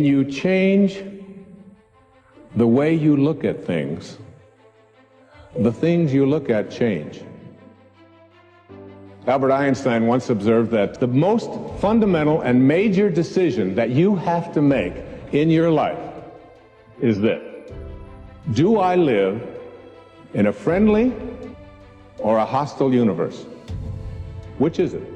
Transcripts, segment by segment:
You change the way you look at things, the things you look at change. Albert Einstein once observed that the most fundamental and major decision that you have to make in your life is this: do I live in a friendly or a hostile universe? Which is it?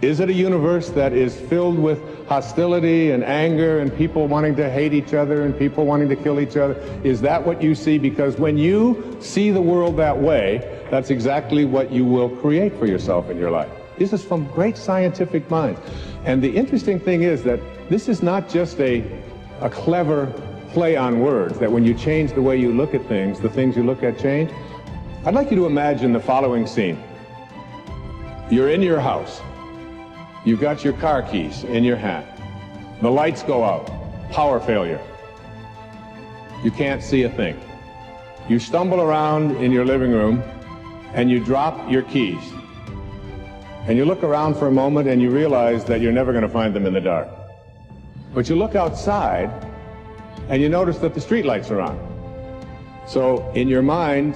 Is it a universe that is filled with hostility and anger and people wanting to hate each other and people wanting to kill each other? Is that what you see? Because when you see the world that way, that's exactly what you will create for yourself in your life. This is from great scientific minds. And the interesting thing is that this is not just a clever play on words, that when you change the way you look at things, the things you look at change. I'd like you to imagine the following scene. You're in your house. You've got your car keys in your hand. The lights go out. Power failure. You can't see a thing. You stumble around in your living room and you drop your keys. And you look around for a moment and you realize that you're never going to find them in the dark. But you look outside and you notice that the street lights are on. So in your mind,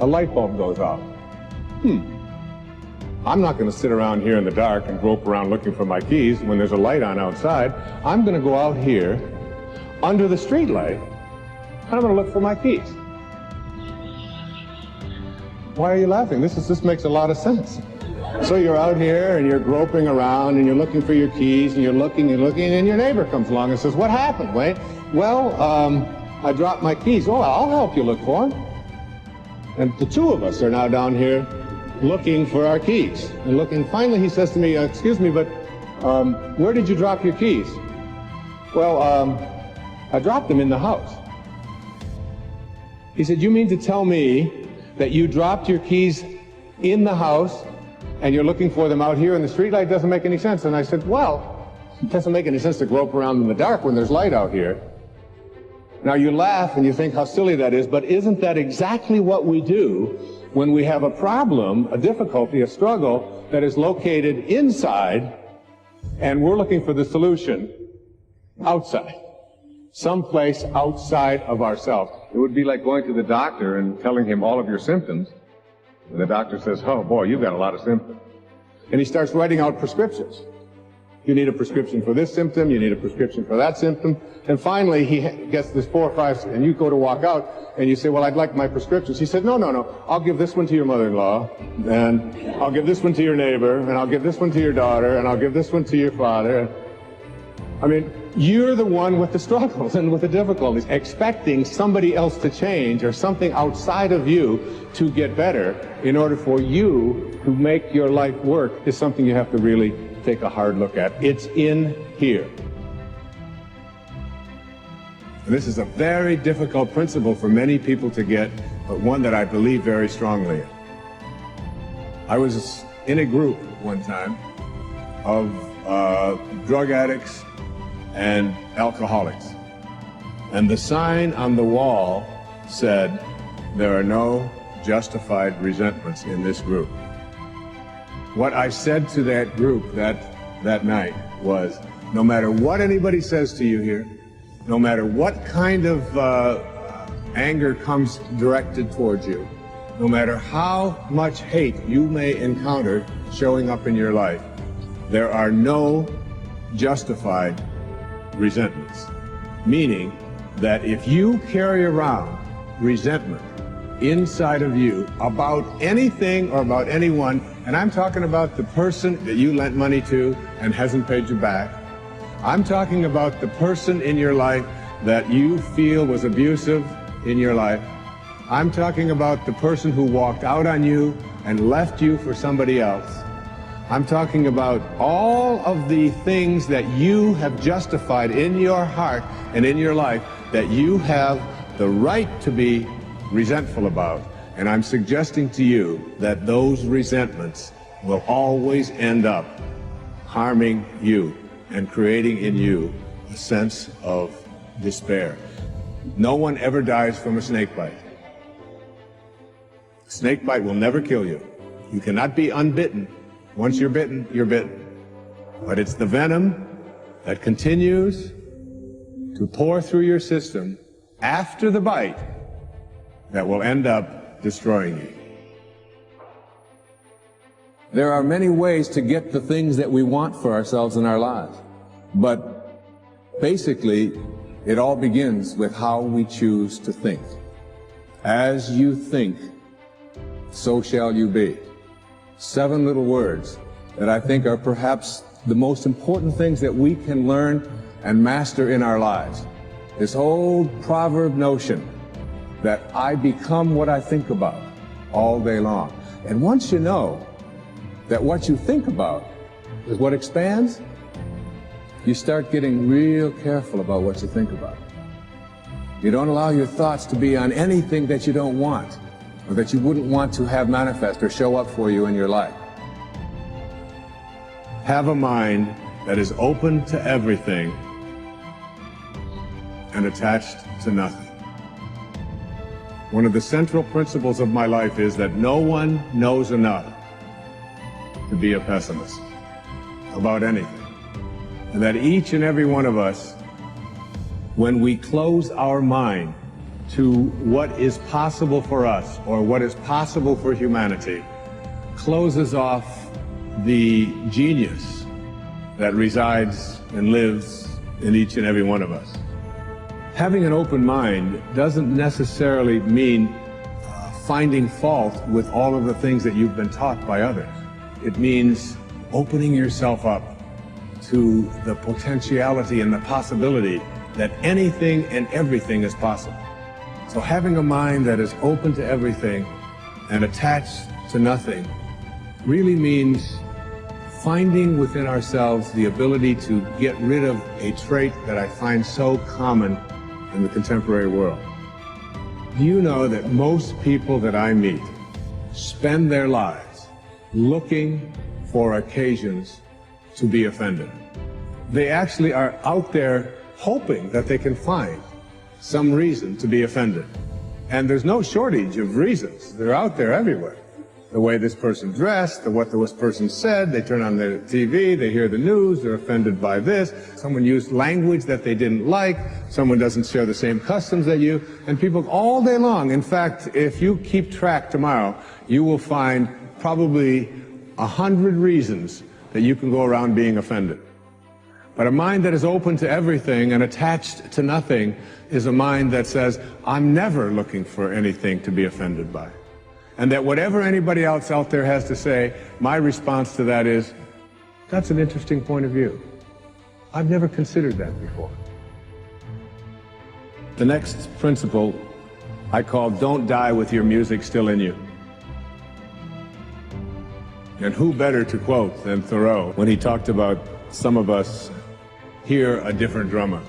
a light bulb goes off. I'm not going to sit around here in the dark and grope around looking for my keys when there's a light on outside. I'm going to go out here under the street light and I'm going to look for my keys. Why are you laughing? This makes a lot of sense. So you're out here and you're groping around and you're looking for your keys and you're looking and looking, and your neighbor comes along and says, "What happened, Wayne?" "Well, I dropped my keys." "Oh, I'll help you look for them." And the two of us are now down here looking for our keys and looking. Finally, he says to me, "Excuse me, but where did you drop your keys?" "Well, I dropped them in the house." He said, "You mean to tell me that you dropped your keys in the house and you're looking for them out here in the streetlight? Doesn't make any sense." And I said, "Well, it doesn't make any sense to grope around in the dark when there's light out here." Now you laugh and you think how silly that is, but isn't that exactly what we do when we have a problem, a difficulty, a struggle that is located inside, and we're looking for the solution outside, someplace outside of ourselves? It would be like going to the doctor and telling him all of your symptoms, and the doctor says, "Oh boy, you've got a lot of symptoms." And he starts writing out prescriptions. You need a prescription for this symptom, you need a prescription for that symptom, and finally he gets this 4 or 5, and you go to walk out, and you say, "Well, I'd like my prescriptions." He said, No, I'll give this one to your mother-in-law, and I'll give this one to your neighbor, and I'll give this one to your daughter, and I'll give this one to your father." I mean, you're the one with the struggles and with the difficulties. Expecting somebody else to change or something outside of you to get better in order for you to make your life work is something you have to really take a hard look at. It's in here. And this is a very difficult principle for many people to get, but one that I believe very strongly in. I was in a group one time of drug addicts and alcoholics. And the sign on the wall said, "There are no justified resentments in this group." What I said to that group that night was, no matter what anybody says to you here, no matter what kind of anger comes directed towards you, no matter how much hate you may encounter showing up in your life, there are no justified resentments. Meaning that if you carry around resentment inside of you about anything or about anyone, and I'm talking about the person that you lent money to and hasn't paid you back, I'm talking about the person in your life that you feel was abusive in your life, I'm talking about the person who walked out on you and left you for somebody else, I'm talking about all of the things that you have justified in your heart and in your life that you have the right to be resentful about. And I'm suggesting to you that those resentments will always end up harming you and creating in you a sense of despair. No one ever dies from a snake bite. Snake bite will never kill you. You cannot be unbitten. Once you're bitten, you're bitten. But it's the venom that continues to pour through your system after the bite that will end up destroying you. There are many ways to get the things that we want for ourselves in our lives, but basically, it all begins with how we choose to think. As you think, so shall you be. 7 little words that I think are perhaps the most important things that we can learn and master in our lives. This old proverb notion that I become what I think about all day long. And once you know that what you think about is what expands, you start getting real careful about what you think about. You don't allow your thoughts to be on anything that you don't want, or that you wouldn't want to have manifest or show up for you in your life. Have a mind that is open to everything and attached to nothing. One of the central principles of my life is that no one knows enough to be a pessimist about anything. And that each and every one of us, when we close our mind to what is possible for us or what is possible for humanity, closes off the genius that resides and lives in each and every one of us. Having an open mind doesn't necessarily mean finding fault with all of the things that you've been taught by others. It means opening yourself up to the potentiality and the possibility that anything and everything is possible. So having a mind that is open to everything and attached to nothing really means finding within ourselves the ability to get rid of a trait that I find so common in the contemporary world. Do you know that most people that I meet spend their lives looking for occasions to be offended? They actually are out there hoping that they can find some reason to be offended. And there's no shortage of reasons. They're out there everywhere. The way this person dressed, what this person said, they turn on their TV, they hear the news, they're offended by this. Someone used language that they didn't like, someone doesn't share the same customs that you, and people all day long. In fact, if you keep track tomorrow, you will find probably 100 reasons that you can go around being offended. But a mind that is open to everything and attached to nothing is a mind that says, I'm never looking for anything to be offended by. And that whatever anybody else out there has to say, my response to that is, that's an interesting point of view. I've never considered that before. The next principle I call, don't die with your music still in you. And who better to quote than Thoreau when he talked about some of us hear a different drummer,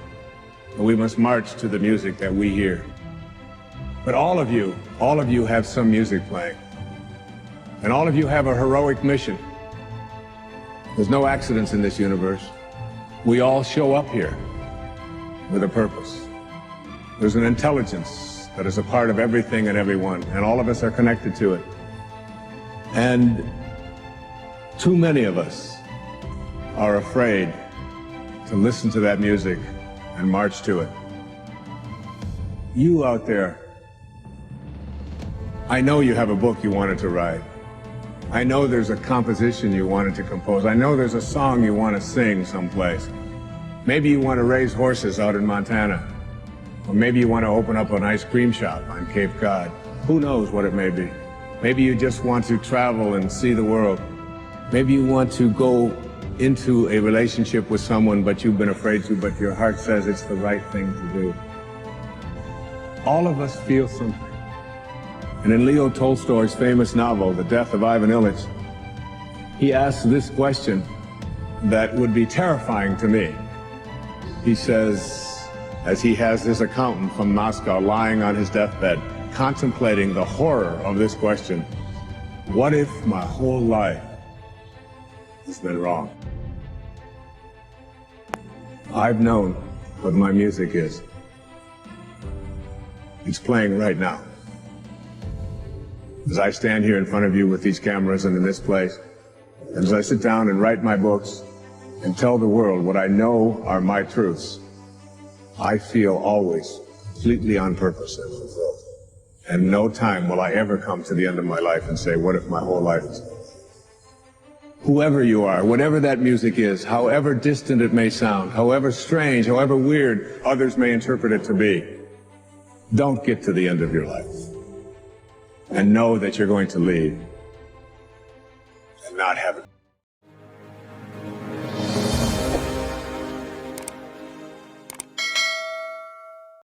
and we must march to the music that we hear. But all of you have some music playing. And all of you have a heroic mission. There's no accidents in this universe. We all show up here with a purpose. There's an intelligence that is a part of everything and everyone, and all of us are connected to it. And too many of us are afraid to listen to that music and march to it. You out there, I know you have a book you wanted to write. I know there's a composition you wanted to compose. I know there's a song you want to sing someplace. Maybe you want to raise horses out in Montana. Or maybe you want to open up an ice cream shop on Cape Cod. Who knows what it may be. Maybe you just want to travel and see the world. Maybe you want to go into a relationship with someone but you've been afraid to, but your heart says it's the right thing to do. All of us feel something. And in Leo Tolstoy's famous novel, The Death of Ivan Ilyich, he asks this question that would be terrifying to me. He says, as he has his accountant from Moscow lying on his deathbed, contemplating the horror of this question, what if my whole life has been wrong? I've known what my music is. It's playing right now. As I stand here in front of you with these cameras and in this place, and as I sit down and write my books and tell the world what I know are my truths, I feel always completely on purpose and fulfilled. And no time will I ever come to the end of my life and say, what if my whole life is over? Whoever you are, whatever that music is, however distant it may sound, however strange, however weird others may interpret it to be, don't get to the end of your life and know that you're going to leave and not have it